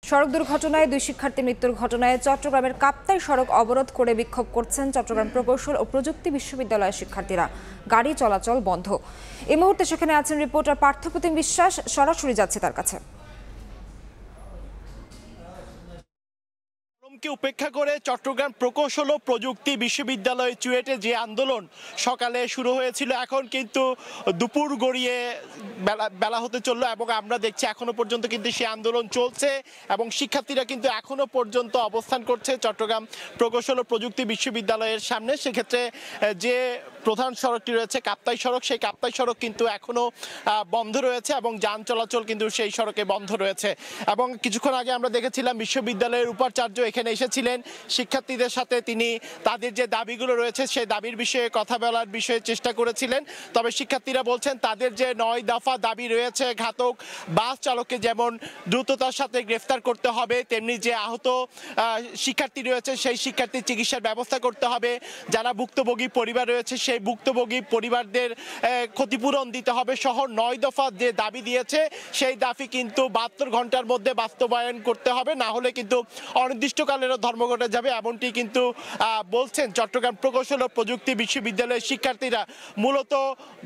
সড়ক দুর্ঘটনায় 2 শিক্ষার্থী মৃত্যুর ঘটনায় চট্টগ্রামের কাপ্তাই সড়ক অবরোধ করে বিক্ষোভ করছেন চট্টগ্রাম প্রকৌশল ও প্রযুক্তি বিশ্ববিদ্যালয়ের শিক্ষার্থীরা। গাড়ি চলাচল বন্ধ। এই মুহূর্তে সেখানে আছেন রিপোর্টার পার্থপ্রতিম বিশ্বাস, সরাসরি যাচ্ছে তার কাছে। কে উপেক্ষা করে চট্টগ্রাম প্রকৌশল ও প্রযুক্তি বিশ্ববিদ্যালয় চুয়েটে যে আন্দোলন সকালে শুরু হয়েছিল, এখন কিন্তু দুপুর গড়িয়ে বেলা হতে চললো এবং আমরা দেখছি এখনো পর্যন্ত কিন্তু সেই আন্দোলন চলছে এবং শিক্ষার্থীরা কিন্তু এখনো পর্যন্ত অবস্থান করছে চট্টগ্রাম প্রকৌশল ও প্রযুক্তি বিশ্ববিদ্যালয়ের সামনে। সেক্ষেত্রে যে প্রধান সড়কটি রয়েছে কাপ্তাই সড়ক, সেই কাপ্তাই সড়ক কিন্তু এখনো বন্ধ রয়েছে এবং যান চলাচল কিন্তু সেই সড়কে বন্ধ রয়েছে। এবং কিছুক্ষণ আগে আমরা দেখেছিলাম বিশ্ববিদ্যালয়ের উপাচার্য এখানে এসেছিলেন শিক্ষার্থীদের সাথে, তিনি তাদের যে দাবিগুলো রয়েছে সেই দাবির বিষয়ে কথা বলার বিষয়ে চেষ্টা করেছিলেন। তবে শিক্ষার্থীরা বলছেন তাদের যে 9 দফা দাবি রয়েছে, ঘাতক বাস চালককে যেমন দ্রুততার সাথে গ্রেফতার করতে হবে, তেমনি যে আহত শিক্ষার্থী রয়েছে সেই শিক্ষার্থীর চিকিৎসার ব্যবস্থা করতে হবে, যারা ভুক্তভোগী পরিবার রয়েছে সেই ভুক্তভোগী পরিবারদের ক্ষতিপূরণ দিতে হবে সহ 9 দফা যে দাবি দিয়েছে সেই দাবি কিন্তু 72 ঘন্টার মধ্যে বাস্তবায়ন করতে হবে, না হলে কিন্তু অনির্দিষ্টকালেরও ধর্মঘটে যাবে, এমনটি কিন্তু বলছেন চট্টগ্রাম প্রকৌশল ও প্রযুক্তি বিশ্ববিদ্যালয়ের শিক্ষার্থীরা। মূলত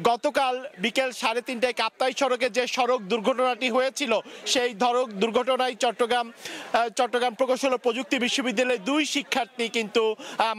গতকাল বিকেল 3:30টায় কাপ্তাই সড়কে যে সড়ক দুর্ঘটনাটি হয়েছিল সেই সড়ক দুর্ঘটনায় চট্টগ্রাম প্রকৌশল ও প্রযুক্তি বিশ্ববিদ্যালয়ের 2 শিক্ষার্থী কিন্তু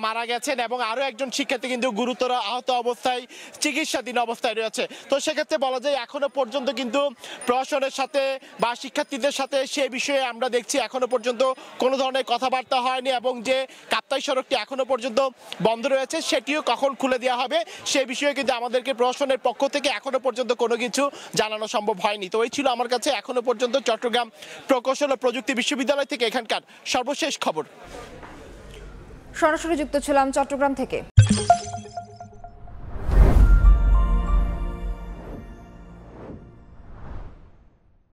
মারা গেছেন এবং আরো একজন শিক্ষার্থী কিন্তু গুরুতর আহত অবস্থায় চিকিৎসাধীন অবস্থায় রয়েছে। তো সেক্ষেত্রে বলা যায় এখনো পর্যন্ত কিন্তু প্রশাসনের সাথে বা শিক্ষার্থীদের সাথে সে বিষয়ে আমরা দেখছি এখনো পর্যন্ত কোনো ধরনের কথাবার্তা হয়নি এবং যে কাপ্তাই সড়কটি এখনো পর্যন্ত বন্ধ রয়েছে সেটিও কখন খুলে দেওয়া হবে সে বিষয়ে কিন্তু আমাদেরকে প্রশাসনের পক্ষ থেকে এখনো পর্যন্ত কোনো কিছু জানানো সম্ভব হয়নি। তো এই ছিল আমার কাছে এখনো পর্যন্ত চট্টগ্রাম প্রকৌশল ও প্রযুক্তি বিশ্ববিদ্যালয় থেকে এখানকার সর্বশেষ খবর। সরাসরি যুক্ত ছিলাম চট্টগ্রাম থেকে।